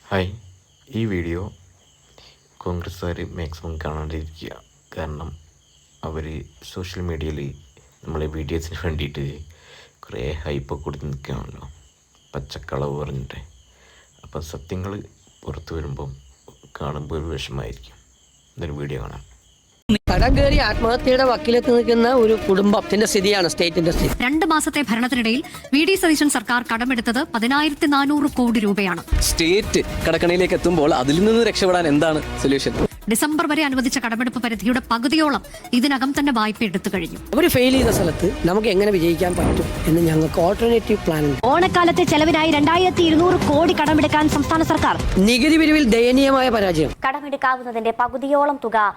Hi, ഈ video കോൺഗ്രസ്സുകാർ maximum കാണാണ്ടിരിക്കുക. കാരണം അവർ സോഷ്യൽ മീഡിയയിൽ നമ്മളെ വീഡിയോസിന് വേണ്ടിയിട്ട് കുറേ ഹൈപ്പൊക്കെ കൊടുത്ത് നിൽക്കുകയാണല്ലോ, പച്ചക്കളവ് പറഞ്ഞിട്ട്. അപ്പം സത്യങ്ങൾ പുറത്തു വരുമ്പം കാണുമ്പോൾ ഒരു വിഷമമായിരിക്കും. എന്നൊരു വീഡിയോ കാണാം. കടം കയറി ആത്മഹത്യയുടെ വക്കിലെത്തി നിൽക്കുന്ന ഒരു കുടുംബത്തിന്റെ സ്ഥിതിയാണ് സ്റ്റേറ്റിന്റെ സ്ഥിതി. 2 മാസത്തെ ഭരണത്തിനിടയിൽ വി.ഡി. സതീശൻ സർക്കാർ കടമെടുത്തത് 14,400 കോടി രൂപയാണ്. സ്റ്റേറ്റ് കടക്കണിയിലേക്ക് എത്തുമ്പോൾ അതിൽ നിന്ന് രക്ഷപ്പെടാൻ എന്താണ് സൊല്യൂഷൻ? ഡിസംബർ വരെ അനുവദിച്ച കടമെടുപ്പ് പരിധിയുടെ പകുതിയോളം ഇതിനകം തന്നെ വായ്പ എടുത്തു കഴിഞ്ഞു. അവർ ഫെയിൽ ചെയ്ത സ്ഥലത്ത് നമുക്ക് എങ്ങനെ വിജയിക്കാൻ പറ്റും എന്ന് ഞങ്ങൾക്ക് ഓൾട്ടർനേറ്റീവ് പ്ലാൻ ഉണ്ട്. ഓണക്കാലത്തെ ചെലവിനായി 2,200 കോടി കടമെടുക്കാൻ സംസ്ഥാന സർക്കാർ. നികുതി പിരിവിൽ ദയനീയമായ പരാജയം. കടമെടുക്കാവുന്നതിന്റെ പകുതിയോളം തുക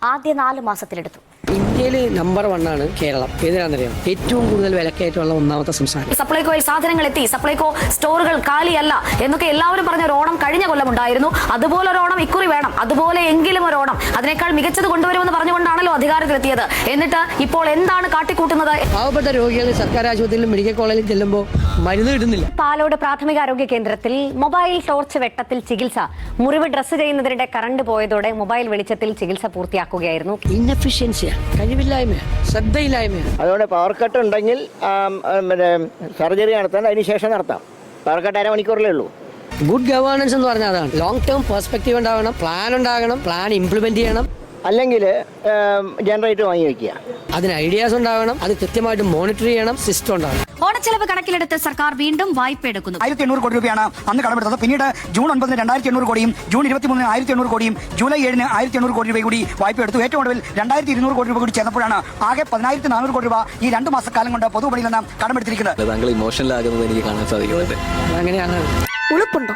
ആദ്യ 4 മാസത്തിലെടുത്തു. ഇന്ത്യയിൽ നമ്പർ 1 ആണ് കേരളം. ഏതിനാണെന്നറിയാം? ഏറ്റവും കൂടുതൽ വിലക്കയറ്റമുള്ള 1ാമത്തെ സംസ്ഥാനം. സപ്ലൈകോയിൽ സാധനങ്ങൾ എത്തി, സപ്ലൈകോ സ്റ്റോറുകൾ കാലിയല്ല എന്നൊക്കെ എല്ലാവരും പറഞ്ഞ ഒരു ഓണം കഴിഞ്ഞ കൊല്ലം ഉണ്ടായിരുന്നു. അതുപോലെ ഒരു ഓണം ഇക്കുറി വേണം, അതുപോലെ എങ്കിലും ഒരു ഓണം, അതിനേക്കാൾ മികച്ചത് കൊണ്ടുവരുമെന്ന് പറഞ്ഞുകൊണ്ടാണല്ലോ അധികാരത്തിലെത്തിയത്. എന്നിട്ട് ഇപ്പോൾ എന്താണ് കാട്ടിക്കൂട്ടുന്നത്? പാവപ്പെട്ട രോഗികൾ സർക്കാർ ആശുപത്രിയിലും മെഡിക്കൽ കോളേജിലും ചെല്ലുമ്പോൾ മരുന്ന് കിട്ടുന്നില്ല. പാലോട് പ്രാഥമിക ആരോഗ്യ കേന്ദ്രത്തിൽ മൊബൈൽ ടോർച്ച് വെട്ടത്തിൽ ചികിത്സ. മുറിവ് ഡ്രസ് ചെയ്യുന്നതിനിടെ കറണ്ട് പോയതോടെ മൊബൈൽ വെളിച്ചത്തിൽ ചികിത്സ പൂർത്തിയാക്കുകയായിരുന്നു. ഇൻഎഫിഷ്യൻസിയാണ്, കഴിവില്ലായ്മയാണ്, ശ്രദ്ധയില്ലായ്മയാണ്. അതുകൊണ്ട് പവർ കട്ട് ഉണ്ടെങ്കിൽ സർജറി നടത്താൻ അതിനുശേഷം നടത്താം. പവർ കട്ട് 1/2 മണിക്കൂറിലേ ഉള്ളൂ. ഗുഡ് ഗവേണൻസ് എന്ന് പറഞ്ഞാൽ അതാണ്. ലോങ് ടേം പെർസ്പെക്റ്റീവ് ഉണ്ടാകണം, പ്ലാൻ ഉണ്ടാകണം, പ്ലാൻ ഇംപ്ലിമെന്റ് ചെയ്യണം. അല്ലെങ്കിൽ ജനറേറ്റർ വാങ്ങി വയ്ക്കുക. അതിന് ഐഡിയാസ് ഉണ്ടാകണം, അത് കൃത്യമായിട്ട് മോണിറ്റർ ചെയ്യണം, സിസ്റ്റം ഉണ്ടാകണം. ഓണച്ചെലവ് കണക്കിലെടുത്ത് സർക്കാർ വീണ്ടും വായ്പ എടുക്കുന്നു. 1,800 കോടി രൂപയാണ് അന്ന് കടമെടുത്തത്. പിന്നീട് ജൂൺ 9-ന് 2,800 കോടിയും ജൂൺ 23-ന് 1,800 കോടിയും ജൂലൈ 7-ന് 1,800 കോടി രൂപ കൂടി വായ്പ എടുത്തു. ഏറ്റവും ഒടുവിൽ 2,200 കോടി രൂപ കൂടി ചേർന്നപ്പോഴാണ് ആകെ 14,400 കോടി രൂപ ഈ 2 മാസക്കാലം കൊണ്ട് പൊതുപണിയിൽ നിന്ന് കടമെടുത്തിരിക്കുന്നത്. താങ്കൾ ഇമോഷണൽ ആകുന്നത് എനിക്ക് കാണാൻ സാധിക്കുന്നുണ്ട്. അങ്ങനെയാണ്. ഉളുപ്പുണ്ടോ?